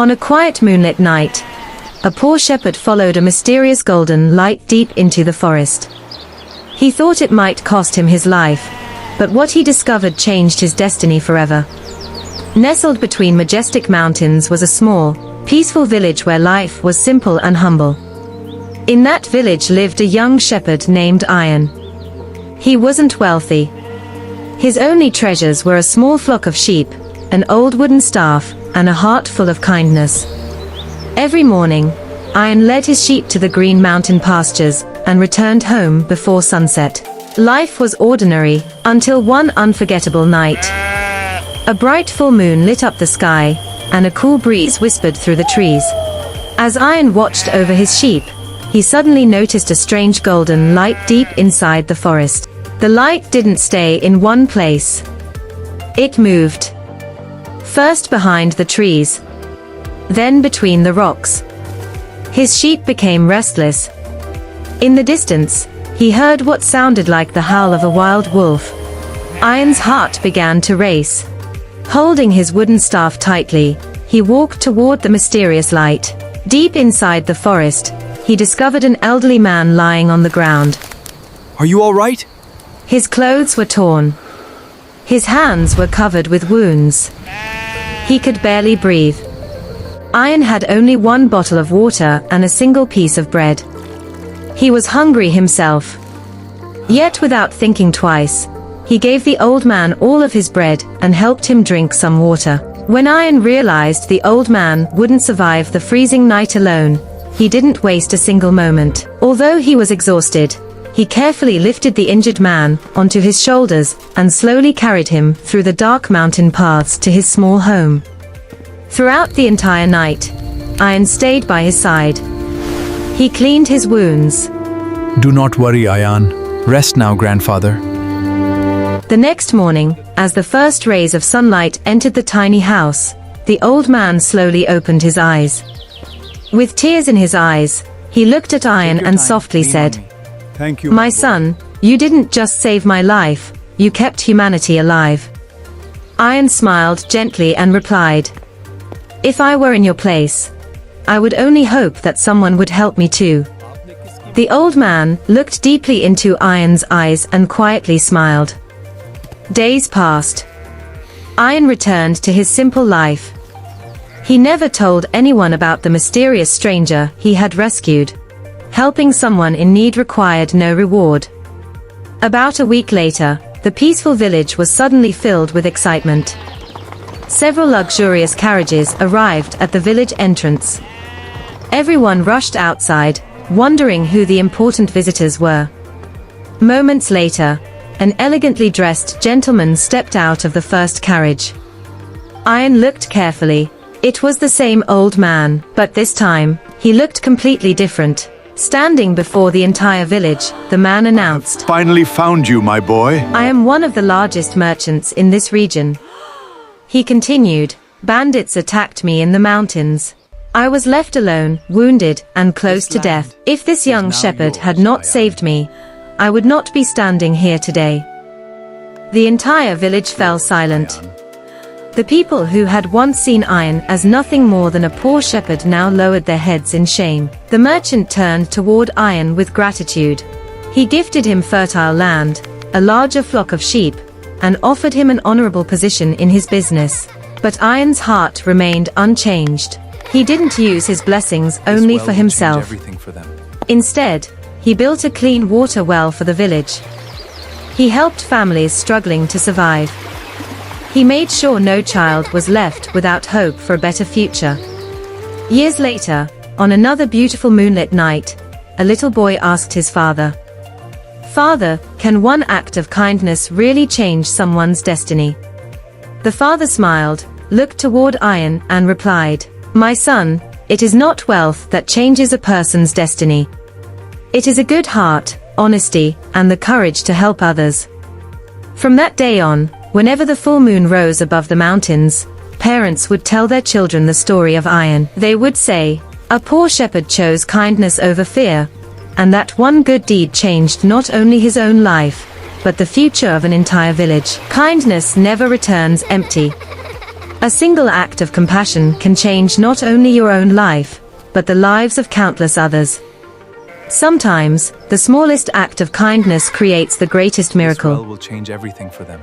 On a quiet moonlit night, a poor shepherd followed a mysterious golden light deep into the forest. He thought it might cost him his life, but what he discovered changed his destiny forever. Nestled between majestic mountains was a small, peaceful village where life was simple and humble. In that village lived a young shepherd named Ayan. He wasn't wealthy. His only treasures were a small flock of sheep, an old wooden staff, and a heart full of kindness. Every morning, Ayan led his sheep to the green mountain pastures and returned home before sunset. Life was ordinary until one unforgettable night. A bright full moon lit up the sky, and a cool breeze whispered through the trees. As Ayan watched over his sheep, he suddenly noticed a strange golden light deep inside the forest. The light didn't stay in one place. It moved. First behind the trees, then between the rocks. His sheep became restless. In the distance, he heard what sounded like the howl of a wild wolf. Ayan's heart began to race. Holding his wooden staff tightly, he walked toward the mysterious light. Deep inside the forest, he discovered an elderly man lying on the ground. Are you all right? His clothes were torn. His hands were covered with wounds. He could barely breathe. Ayan had only one bottle of water and a single piece of bread. He was hungry himself. Yet without thinking twice, he gave the old man all of his bread and helped him drink some water. When Ayan realized the old man wouldn't survive the freezing night alone, he didn't waste a single moment. Although he was exhausted, he carefully lifted the injured man onto his shoulders and slowly carried him through the dark mountain paths to his small home. Throughout the entire night, Ayan stayed by his side. He cleaned his wounds. Do not worry, Ayan. Rest now, grandfather. The next morning, as the first rays of sunlight entered the tiny house, the old man slowly opened his eyes. With tears in his eyes, he looked at Ayan and softly said, Thank you, "My son, you didn't just save my life, you kept humanity alive." Ayan smiled gently and replied, "If I were in your place, I would only hope that someone would help me too." The old man looked deeply into Ayan's eyes and quietly smiled. Days passed. Ayan returned to his simple life. He never told anyone about the mysterious stranger he had rescued. Helping someone in need required no reward. About a week later, the peaceful village was suddenly filled with excitement. Several luxurious carriages arrived at the village entrance. Everyone rushed outside, wondering who the important visitors were. Moments later, an elegantly dressed gentleman stepped out of the first carriage. Ayan looked carefully. It was the same old man, but this time, he looked completely different. Standing before the entire village, the man announced, Finally found you, my boy. "I am one of the largest merchants in this region." He continued, "Bandits attacked me in the mountains. I was left alone, wounded, and close to death. If this young shepherd had not saved me, I would not be standing here today." The entire village fell silent. The people who had once seen Ayan as nothing more than a poor shepherd now lowered their heads in shame. The merchant turned toward Ayan with gratitude. He gifted him fertile land, a larger flock of sheep, and offered him an honorable position in his business. But Ayan's heart remained unchanged. He didn't use his blessings only for himself. Instead, he built a clean water well for the village. He helped families struggling to survive. He made sure no child was left without hope for a better future. Years later, on another beautiful moonlit night, a little boy asked his father, "Father, can one act of kindness really change someone's destiny?" The father smiled, looked toward Ayan, and replied, "My son, it is not wealth that changes a person's destiny. It is a good heart, honesty, and the courage to help others." From that day on, whenever the full moon rose above the mountains, parents would tell their children the story of Ayan. They would say, "A poor shepherd chose kindness over fear, and that one good deed changed not only his own life, but the future of an entire village." Kindness never returns empty. A single act of compassion can change not only your own life, but the lives of countless others. Sometimes, the smallest act of kindness creates the greatest This miracle. well will change everything for them.